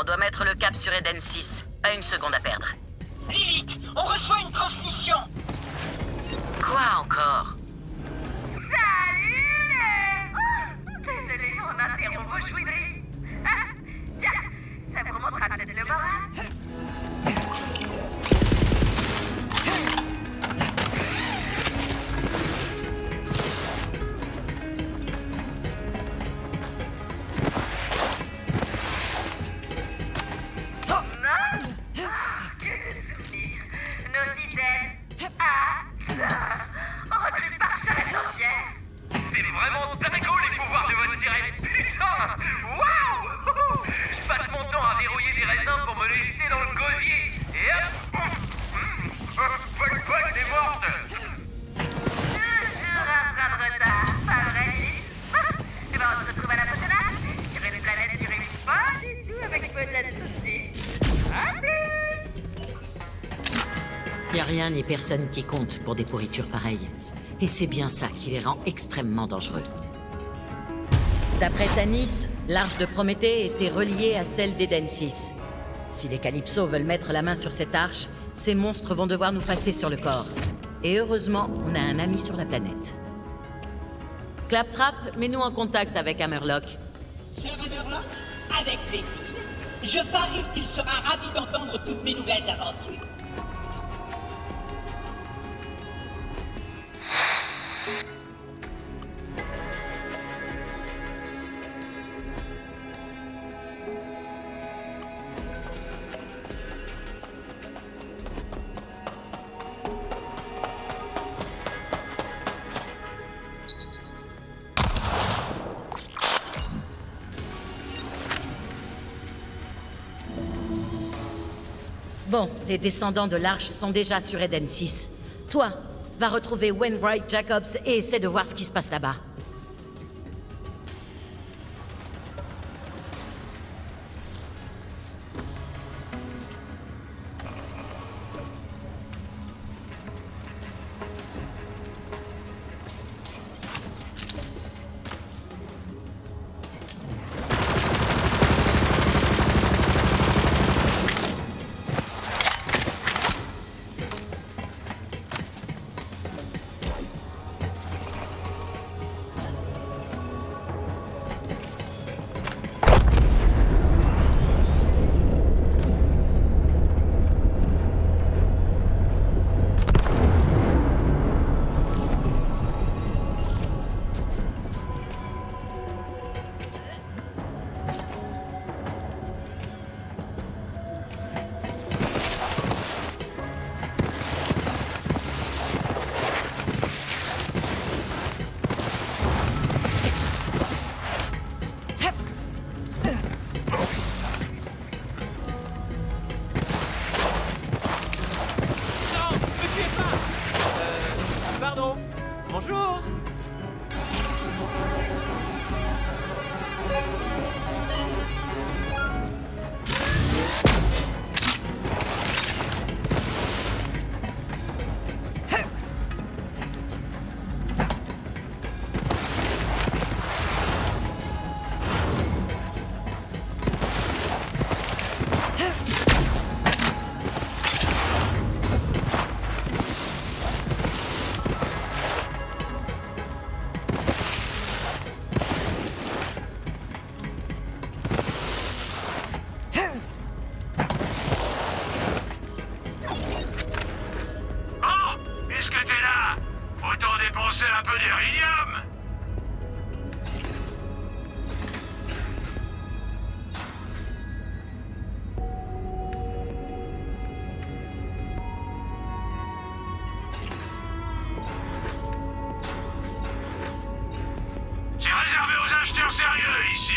On doit mettre le cap sur Eden 6. Pas une seconde à perdre. Lilith, on reçoit une transmission. Quoi encore? Salut! Oh, désolé, on interrompt vos chouineries. Ah, tiens, ça vous remontera peut-être le moral. C'est vraiment dingo les pouvoirs de votre sirène. Putain! Waouh! Je passe mon temps à verrouiller des raisins pour me laisser dans le gosier. Et hop! Fuck, fuck, t'es morte! Toujours un train de retard, pas vrai, Lily? Eh ben, on se retrouve à la prochaine arche, sur une planète qui réussit pas du tout avec peut-être saucisse. À plus! Y a rien ni personne qui compte pour des pourritures pareilles. Et c'est bien ça qui les rend extrêmement dangereux. D'après Tanis, l'arche de Prométhée était reliée à celle d'Eden 6. Si les Calypso veulent mettre la main sur cette arche, ces monstres vont devoir nous passer sur le corps. Et heureusement, on a un ami sur la planète. Claptrap, mets-nous en contact avec Hammerlock. Sir Hammerlock, avec plaisir. Je parie qu'il sera ravi d'entendre toutes mes nouvelles aventures. Bon, les descendants de l'Arche sont déjà sur Eden 6. Toi, va retrouver Wainwright Jacobs et essaie de voir ce qui se passe là-bas. Bonjour. Un peu d'Irinium. C'est réservé aux acheteurs sérieux ici.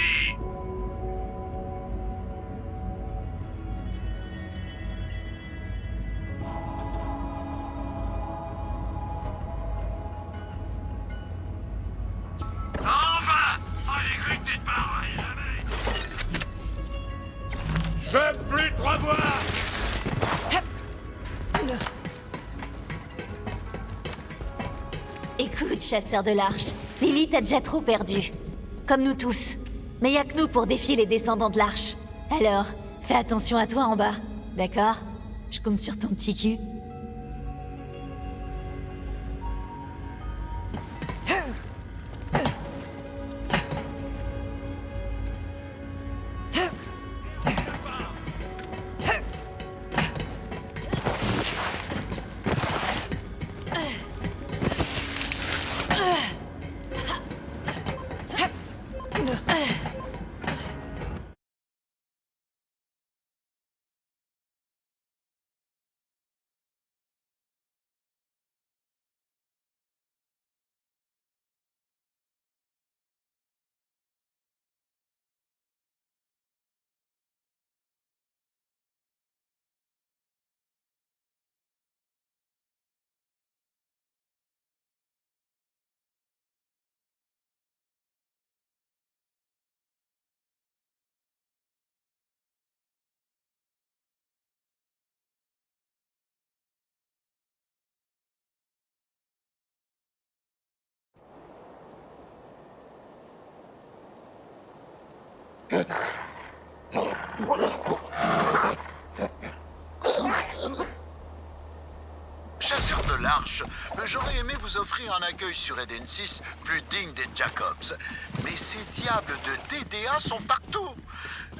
Je veux plus te revoir! Écoute, chasseur de l'Arche, Lilith a déjà trop perdu. Comme nous tous. Mais y a que nous pour défier les descendants de l'Arche. Alors, Fais attention à toi en bas, d'accord? Je compte sur ton petit cul. Chasseur de l'Arche, j'aurais aimé vous offrir un accueil sur Eden 6 plus digne des Jacobs. Mais ces diables de DDA sont partout.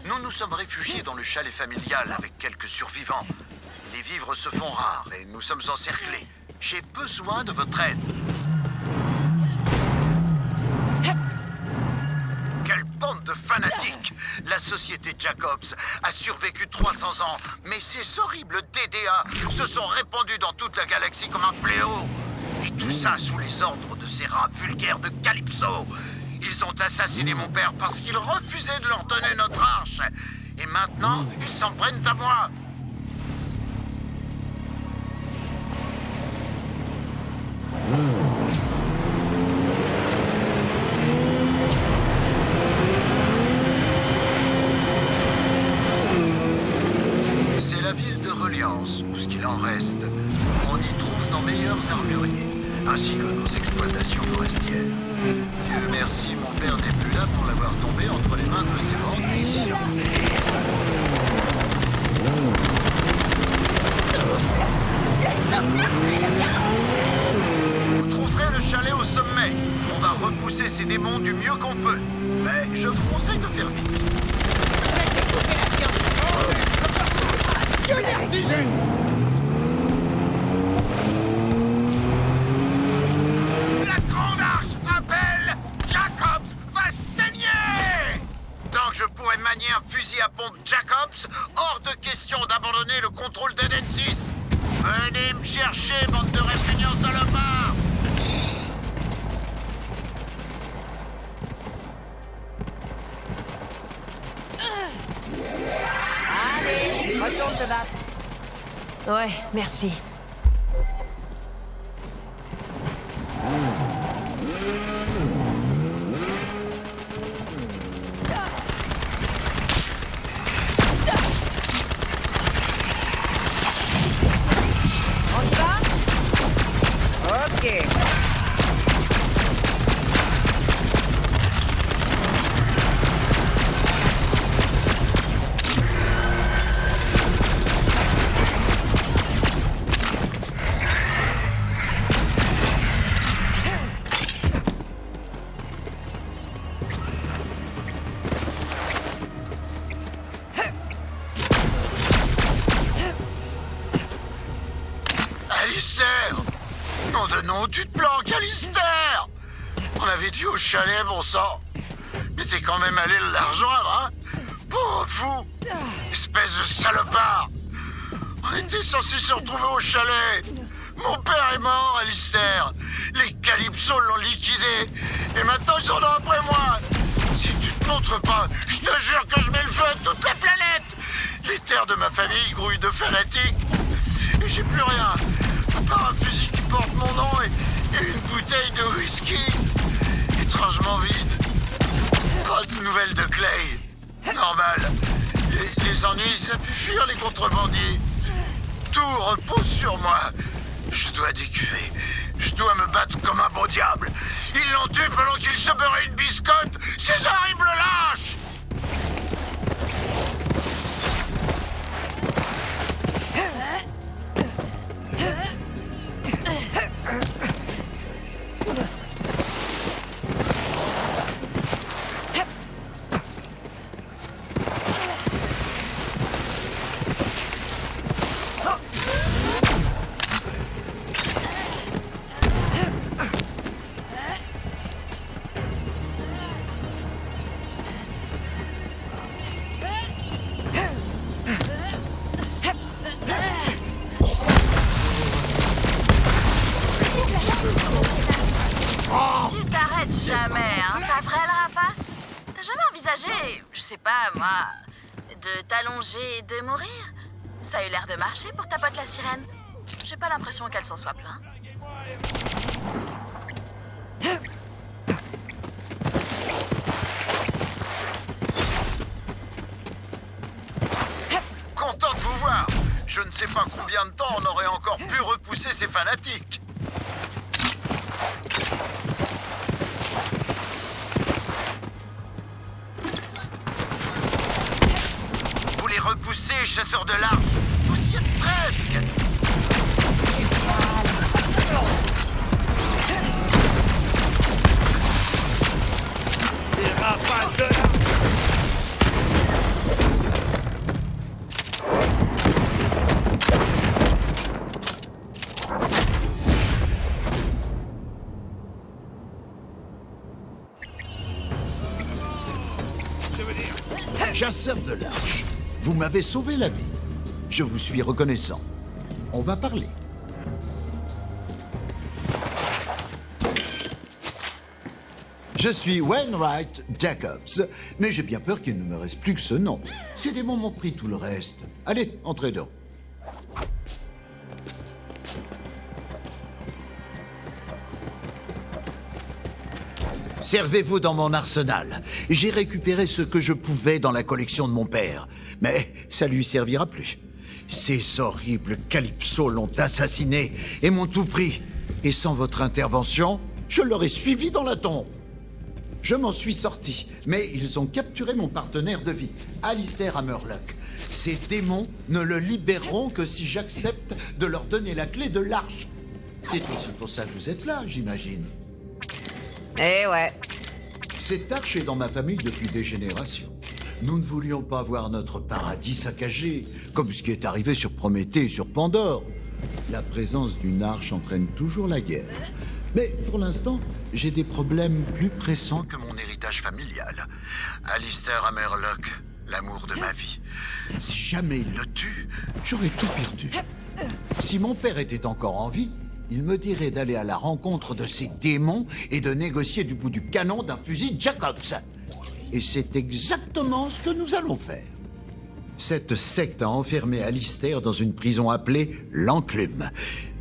Nous nous sommes réfugiés dans le chalet familial avec quelques survivants. Les vivres se font rares et nous sommes encerclés. J'ai besoin de votre aide. Quelle bande de fanatiques! La société Jacobs a survécu 300 ans, mais ces horribles DDA se sont répandus dans toute la galaxie comme un fléau. Et tout ça sous les ordres de ces rats vulgaires de Calypso. Ils ont assassiné mon père parce qu'il refusait de leur donner notre arche. Et maintenant, ils s'en prennent à moi. C'est la ville de Reliance, ou ce qu'il en reste. On y trouve nos meilleurs armuriers, ainsi que nos exploitations forestières. Dieu merci, mon père n'est plus là pour l'avoir tombé entre les mains de ces bandits. Vous trouverez le chalet au sommet. On va repousser ces démons du mieux qu'on peut. Mais je vous conseille de faire vite. La grande arche appelle! Jacobs va saigner! Tant que je pourrais manier un fusil à pompe Jacobs, hors de question d'abandonner le contrôle d'Eden 6. Venez me chercher, bande de répugnants salopards! Allez, retourne te battre. Ouais, merci. On y va? Ok. Alistair! Nom de nom, tu te planques, Alistair! On avait dit au chalet, bon sang. Mais t'es quand même allé la rejoindre, hein? Pauvre fou! Espèce de salopard! On était censés se retrouver au chalet! Mon père est mort, Alistair! Les Calypso l'ont liquidé! Et maintenant ils sont après moi! Si tu te montres pas, je te jure que je mets le feu à toute la planète! Les terres de ma famille grouillent de fanatiques! Et j'ai plus rien! À part un fusil qui porte mon nom et une bouteille de whisky! Étrangement vide! Pas de nouvelles de Clay! Normal! Les ennuis, ça pu fuir les contrebandiers! Tout repose sur moi! Je dois décuver! Je dois me battre comme un beau diable! Ils l'ont tué pendant qu'il se beurrait une biscotte! Ces horribles lâches! moi, de t'allonger et de mourir. Ça a eu l'air de marcher pour ta pote la sirène. J'ai pas l'impression qu'elle s'en soit plainte. Content de vous voir. Je ne sais pas combien de temps on aurait encore pu repousser ces fanatiques. Vous les repoussez, chasseurs de l'arche. Vous y êtes presque. Les rapaces de la... Chasseur de l'arche, vous m'avez sauvé la vie. Je vous suis reconnaissant. On va parler. Je suis Wainwright Jacobs, mais j'ai bien peur qu'il ne me reste plus que ce nom. Ces démons m'ont pris tout le reste. Allez, entrez donc. Servez-vous dans mon arsenal. J'ai récupéré ce que je pouvais dans la collection de mon père, mais ça lui servira plus. Ces horribles Calypso l'ont assassiné et m'ont tout pris. Et sans votre intervention, je l'aurais suivi dans la tombe. Je m'en suis sorti, mais ils ont capturé mon partenaire de vie, Alistair Hammerlock. Ces démons ne le libéreront que si j'accepte de leur donner la clé de l'arche. C'est aussi pour ça que vous êtes là, j'imagine. Eh ouais. Cette arche est dans ma famille depuis des générations. Nous ne voulions pas voir notre paradis saccagé, comme ce qui est arrivé sur Prométhée et sur Pandore. La présence d'une arche entraîne toujours la guerre. Mais pour l'instant, j'ai des problèmes plus pressants que mon héritage familial. Alistair Hammerlock, l'amour de ma vie. Si jamais il le tue, j'aurais tout perdu. Si mon père était encore en vie, il me dirait d'aller à la rencontre de ces démons et de négocier du bout du canon d'un fusil Jacobs. Et c'est exactement ce que nous allons faire. Cette secte a enfermé Alistair dans une prison appelée l'Enclume.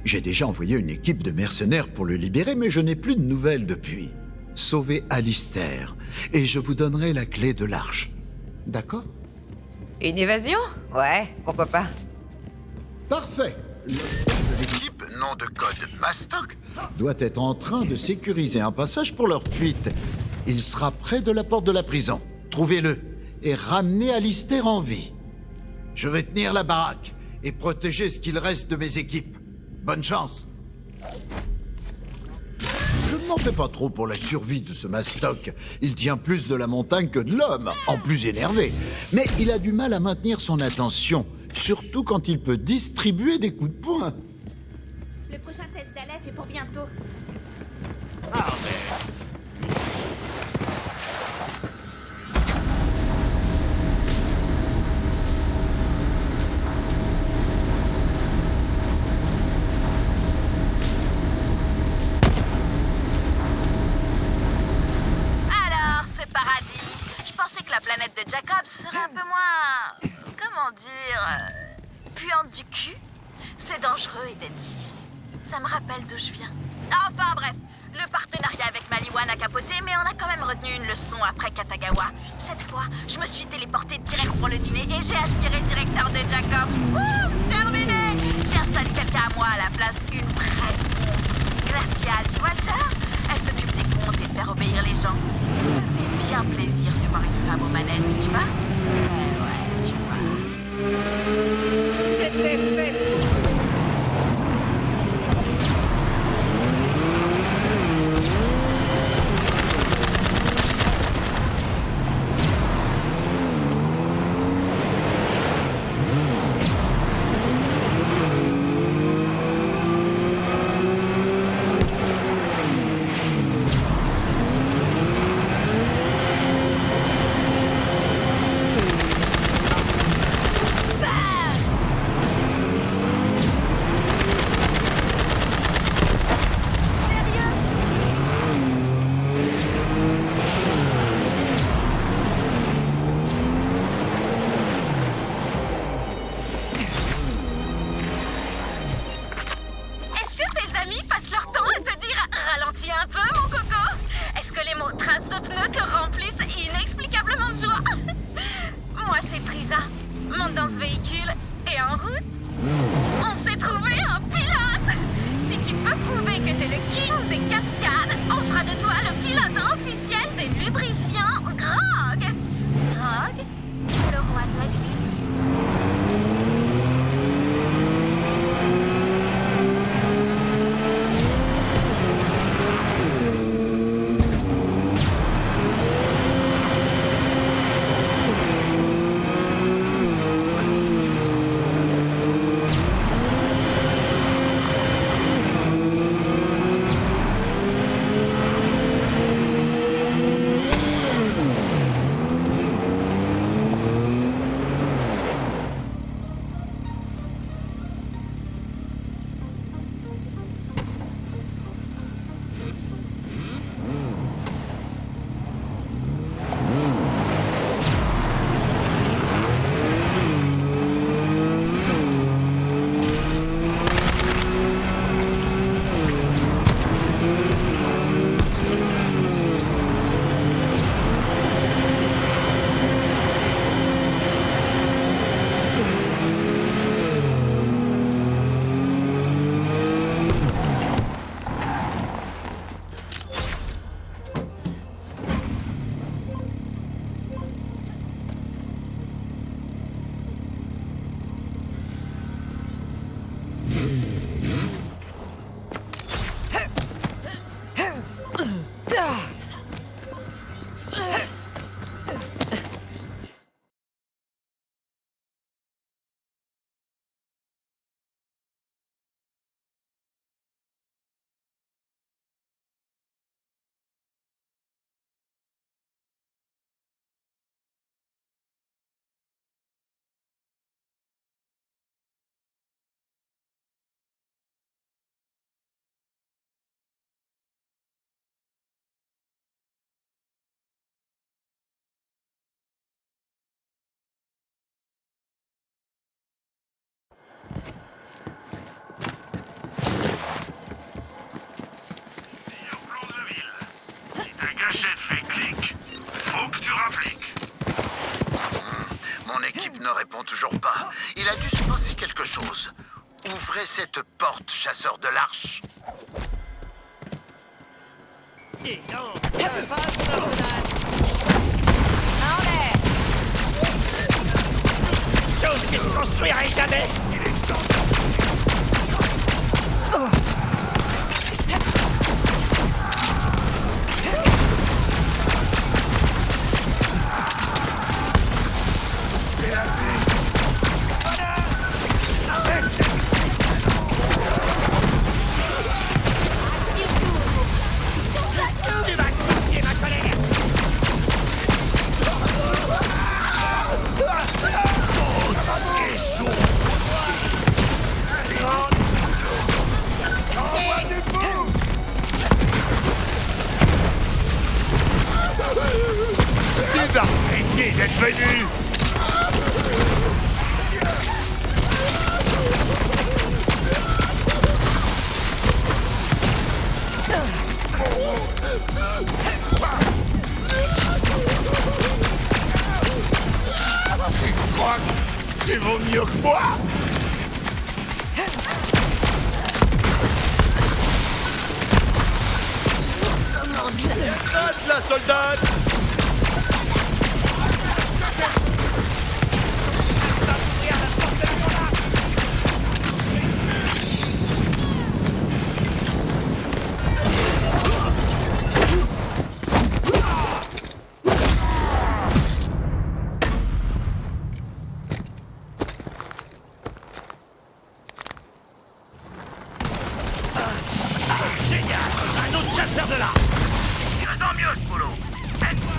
J'ai déjà envoyé une équipe de mercenaires pour le libérer, mais je n'ai plus de nouvelles depuis. Sauvez Alistair, et je vous donnerai la clé de l'arche. D'accord? Une évasion? Ouais, pourquoi pas. Parfait. L'équipe, nom de code Mastoc, doit être en train de sécuriser un passage pour leur fuite. Il sera près de la porte de la prison. Trouvez-le et ramenez Alistair en vie. Je vais tenir la baraque et protéger ce qu'il reste de mes équipes. Bonne chance. Je ne m'en fais pas trop pour la survie de ce Mastoc. Il tient plus de la montagne que de l'homme, en plus énervé. Mais il a du mal à maintenir son attention, surtout quand il peut distribuer des coups de poing. Le prochain test d'Aleph est pour bientôt. Alors, ce paradis, je pensais que la planète de Jacobs serait un peu moins... comment dire... puante du cul. C'est dangereux, Eden 6. Ça me rappelle d'où je viens. Enfin bref, le partenariat avec Maliwan a capoté, mais on a quand même retenu une leçon après Katagawa. Cette fois, je me suis téléporté direct pour le dîner et j'ai aspiré directeur de Jacobs. Ouh, terminé. J'ai installé quelqu'un à moi à la place, une vraie glaciale, tu vois le genre. Elle s'occupe des comptes et de faire obéir les gens. Ça fait bien plaisir de voir une femme aux manettes, tu vois. Ouais, tu vois. J'étais faite. ça. Monte dans ce véhicule et en route. On s'est trouvé un pilote. Si tu peux prouver que t'es le king des cascades, on fera de toi le pilote officiel des lubrifiants Grog. Grog, le roi de la glisse. Gâchette fait clic. Faut que tu rappliques. Mon équipe ne répond toujours pas. Il a dû se passer quelque chose. Ouvrez cette porte, chasseur de l'arche. Chose que je construirai jamais. Il est temps. Arrêtez d'être venu. Tu crois que tu vaux mieux que moi? La soldate! Génial! Un autre chasseur de là! Mieux en mieux, ce boulot! Aide-moi,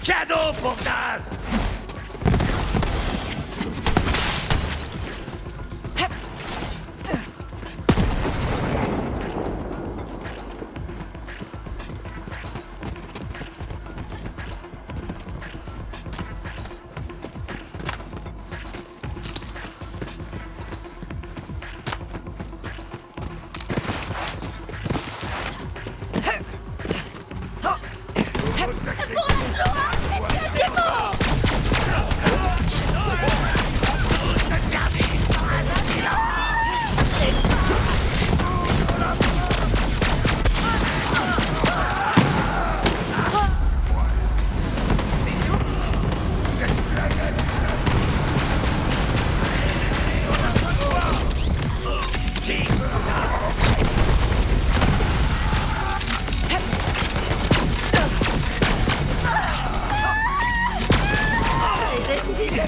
Cadeau pour Daz.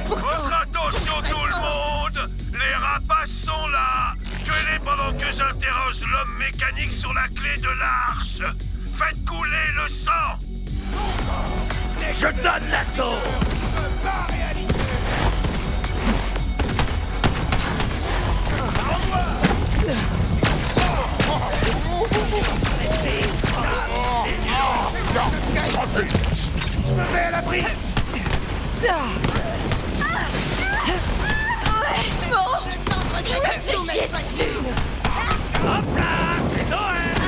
Votre attention tout le monde! Les rapaces sont là! Tuez-les pendant que j'interroge l'homme mécanique sur la clé de l'arche! Faites couler le sang! Je donne l'assaut. Je me mets à l'abri. Je me suis chié dessus. Hop là, c'est Noël.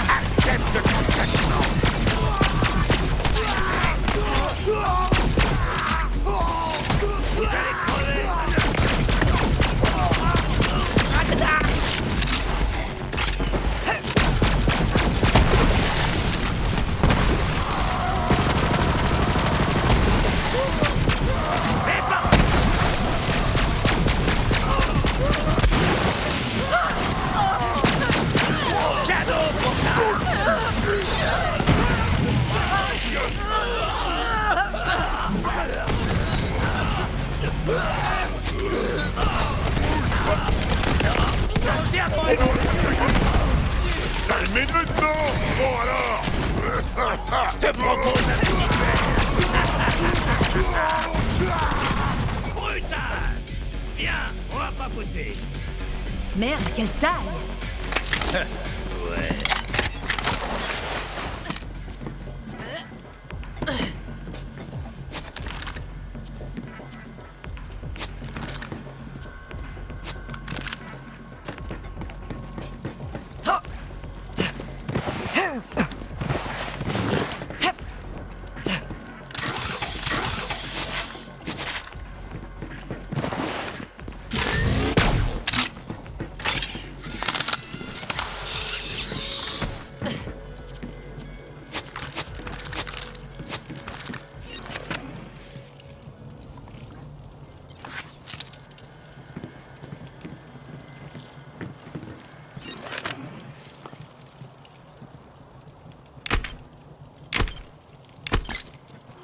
Accepte ton châtiment. Vous allez crever. C'est parti. Cadeau pour ta. Calmez maintenant. Bon alors. Je te propose un petit Brutasse. Viens, on va papoter. Merde, quelle taille! Ouais.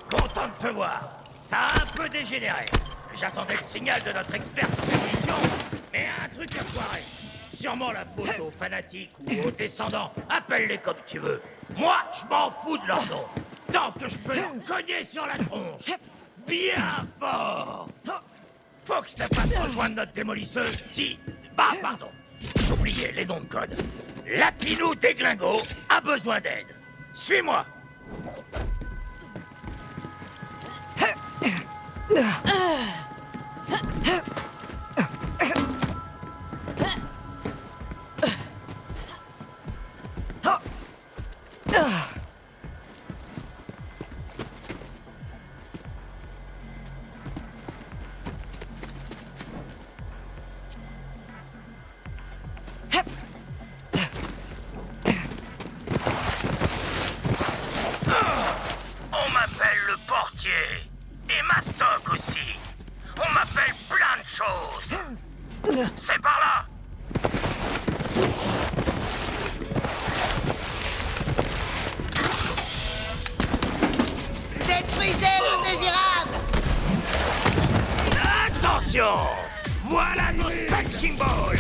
Content de te voir. Ça a un peu dégénéré. J'attendais le signal de notre expert en évolution, mais un truc à foirer. Sûrement la faute aux fanatiques ou aux descendants. Appelle-les comme tu veux. Moi, je m'en fous de leur nom. Tant que je peux leur cogner sur la tronche. Bien fort. Faut que je te fasse rejoindre notre démolisseuse. Bah, pardon. J'oubliais les noms de code. Lapinou Déglingo a besoin d'aide. Suis-moi. On m'appelle le portier. Et Mastoc aussi. On m'appelle plein de choses. C'est par là. Détruisez l'indésirable! Attention. Voilà notre punching ball.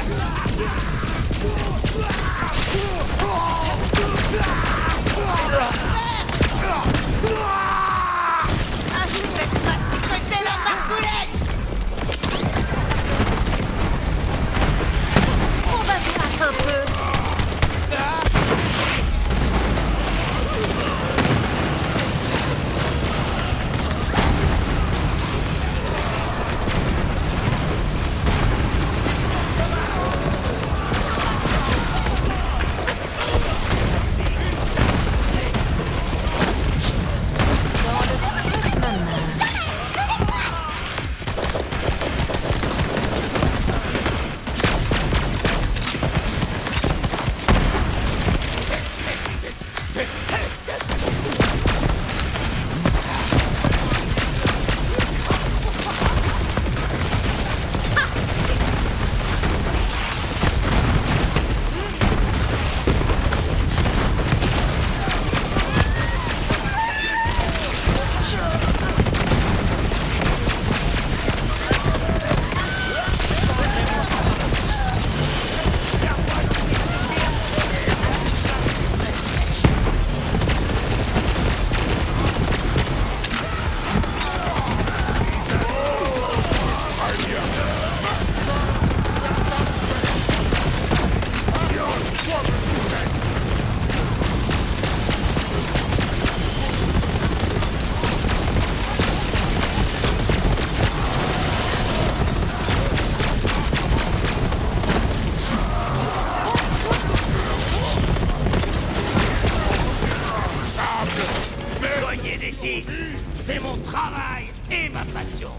C'est mon travail et ma passion.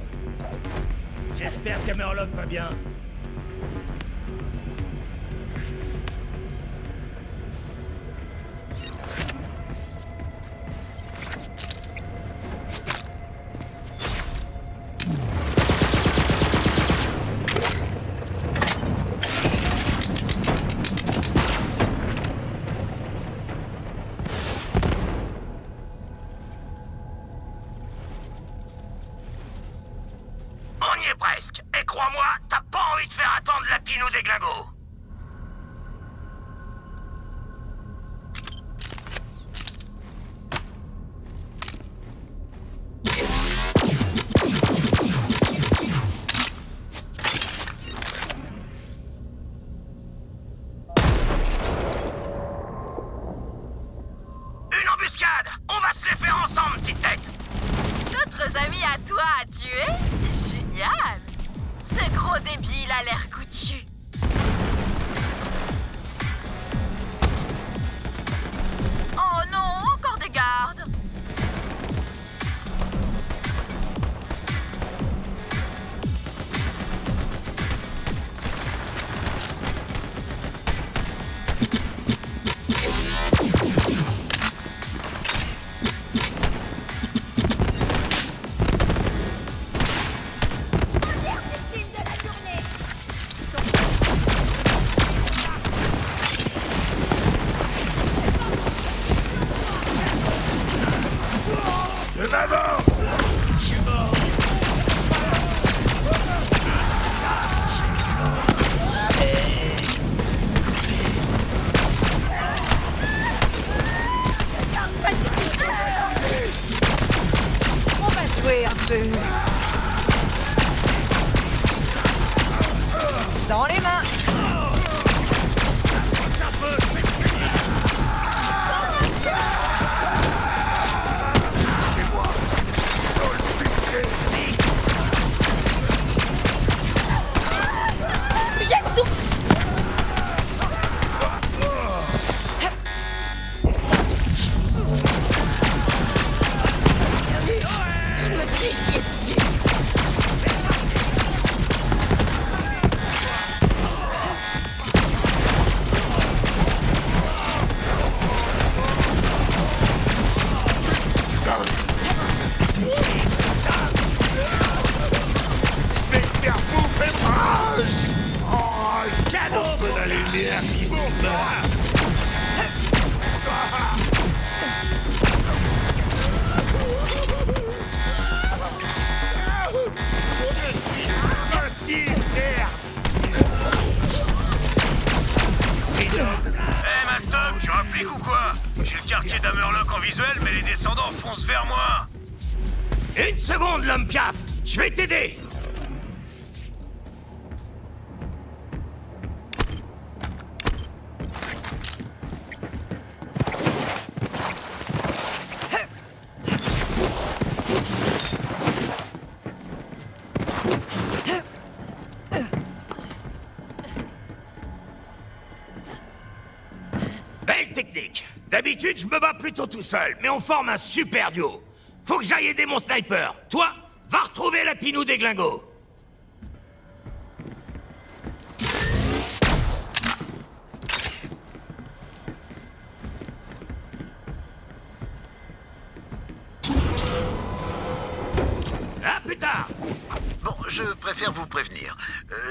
J'espère que Murloc va bien. On y est presque. Et crois-moi, t'as pas envie de faire attendre la Pinou des glingos. Une embuscade. On va se les faire ensemble, petite tête. D'autres amis à toi à tuer? Génial! Ce gros débile a l'air coutu. Oh non, encore des gardes. On va jouer un peu. Dans les mains. Tu rappliques ou quoi? J'ai le quartier d'Hammerlock en visuel, mais les descendants foncent vers moi. Une seconde, l'homme piaf. Je vais t'aider. Belle technique. D'habitude, je me bats plutôt tout seul, mais on forme un super duo. Faut que j'aille aider mon sniper. Toi, va retrouver la Pinou des glingos. À plus tard. Bon, je préfère vous prévenir.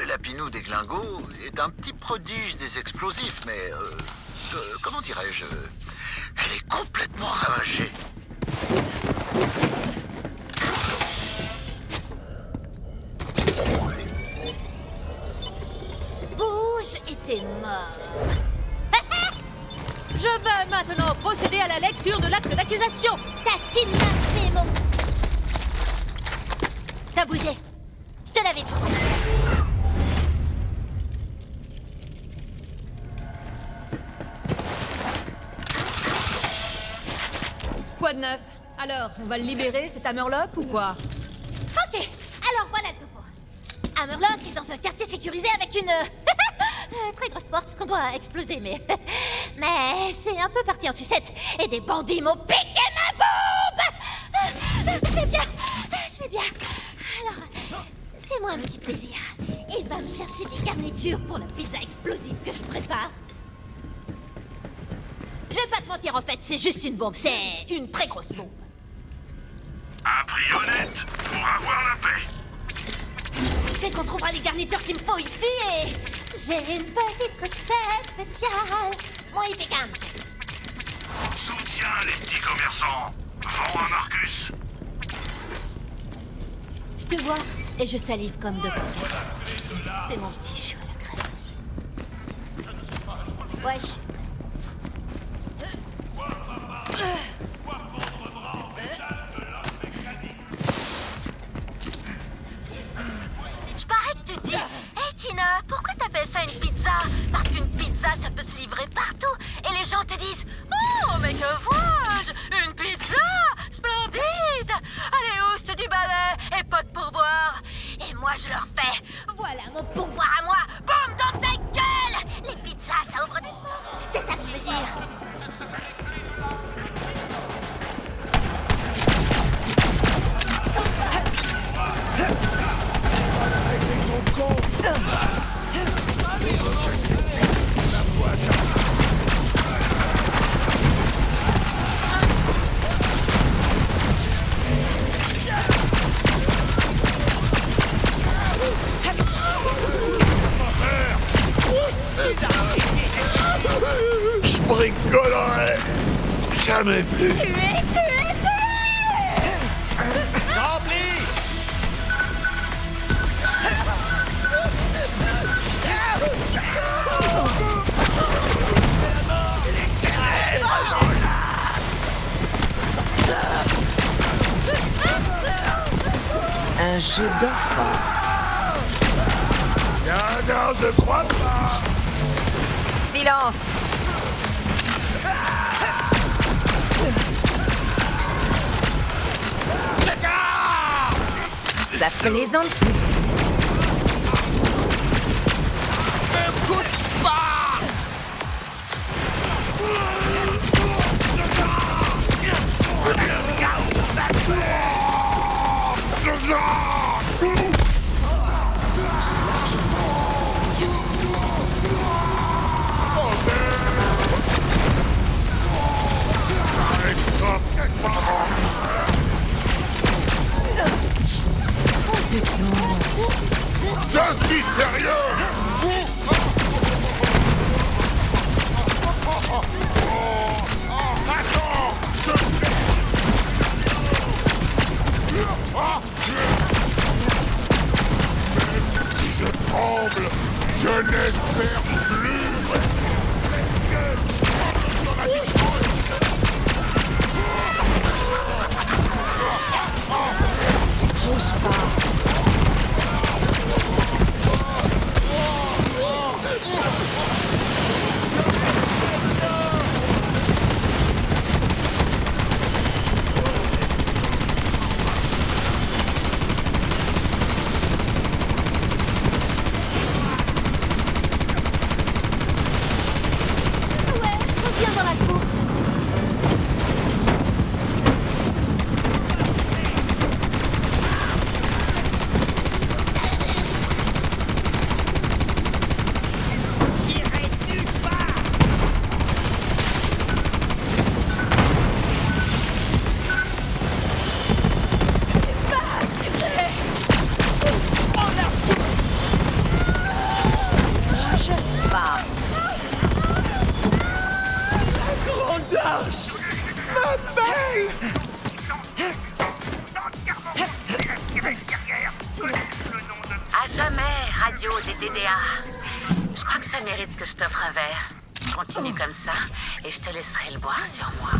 La Pinou des glingos est un petit prodige des explosifs, mais... comment dirais-je... Elle est complètement ravagée. Bouge et t'es mort. Je vais maintenant procéder à la lecture de l'acte d'accusation. T'as kidnappé mon... T'as bougé. Je te l'avais dit. Quoi de neuf? Alors, on va le libérer, cet Hammerlock, ou quoi? Ok, alors voilà le topo. Hammerlock est dans un quartier sécurisé avec une... très grosse porte qu'on doit exploser, mais... mais c'est un peu parti en sucette. Et des bandits m'ont piqué ma bombe. vais bien. Je vais bien. Alors, fais-moi un petit plaisir. Et va me chercher des garnitures pour la pizza explosive que je prépare. Je vais pas te mentir, en fait, c'est juste une bombe. C'est une très grosse bombe. Un prix honnête pour avoir la paix. Je sais qu'on trouvera les garnitures qu'il me faut ici et... j'ai une petite recette spéciale. Mon impeccable. Soutiens les petits commerçants. Vends à Marcus. Je te vois et je salive comme de bon. T'es mon petit chou à la crème. Wesh. Je parais que tu dis, hey Tina, pourquoi t'appelles ça une pizza? Parce qu'une pizza, ça peut se livrer partout. Et les gens te disent, oh, mais que vois-je? Une pizza? Splendide! Allez, ouste du balai et pas de pourboire. Et moi, je leur fais, voilà mon pourboire à moi. Boum, dans ta gueule! Les pizzas, ça ouvre des portes. C'est ça que je veux dire. Je bricolerai jamais plus. Un jeu d'enfant. Non, je crois pas. Silence! Ça plaisante plus. Je suis sérieux. Attends, si je tremble, je n'espère plus. Touche pas. Reviens dans la course. À jamais, radio des DDA. Je crois que ça mérite que je t'offre un verre. Continue comme ça et je te laisserai le boire sur moi.